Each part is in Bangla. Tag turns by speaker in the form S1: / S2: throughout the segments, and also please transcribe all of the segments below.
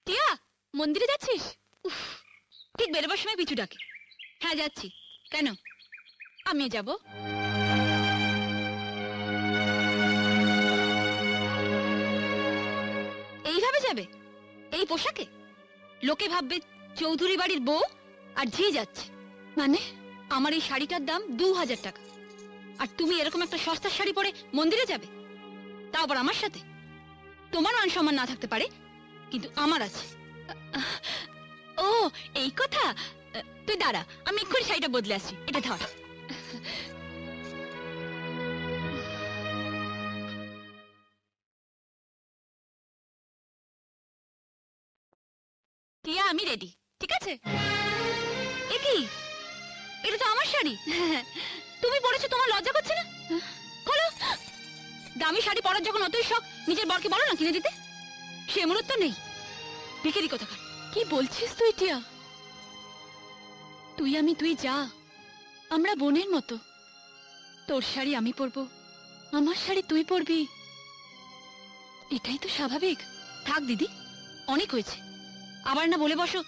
S1: টিয়া, মন্দিরে যাচ্ছিস? ঠিক বেরোবার সময় পিছু ডাকে। হ্যাঁ যাচ্ছি। কেন? আমিও যাব। এইভাবে যাবে? এই পোশাকে? লোকে ভাববে চৌধুরী বাড়ির বউ আর ঝি যাচ্ছে। মানে আমার এই শাড়িটার দাম 2000 টাকা, আর তুমি এরকম একটা সস্তার শাড়ি পরে মন্দিরে যাবে, তাও আবার আমার সাথে? তোমার মান সম্মান না থাকতে পারে, কিন্তু আমার আছে। ও এই কথা। তুই দাঁড়া, আমি এক্ষুনি শাড়িটা বদলে আসছি। এটা ধর। টিয়া, আমি রেডি, ঠিক আছে? এ কি? এটা তো আমার শাড়ি। তুমি পরেছো, তোমার লজ্জা করছে না? খোলো। দামি শাড়ি পরার যখন অতই শখ, নিজের বরকে বলো না কিনে দিতে। সে মুহূর্ত নেই। ভিখারি কোথাকার। কি বলছিস তুই টিয়া? তুই আমি তুই যা, আমরা বোনের মতো। তোর শাড়ি আমি পরবো, আমার শাড়ি তুই পরবি, এটাই তো স্বাভাবিক। থাক দিদি, অনেক হয়েছে। আবার না বলে বসো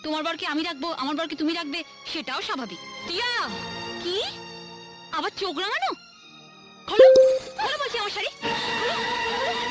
S1: তোমার বরকে আমি রাখবো, আমার বরকে তুমি রাখবে, সেটাও স্বাভাবিক। টিয়া, কি আবার চোখ রাঙানো? খোলো, খোলো বলছি আমার শাড়ি, খোলো, খোলো।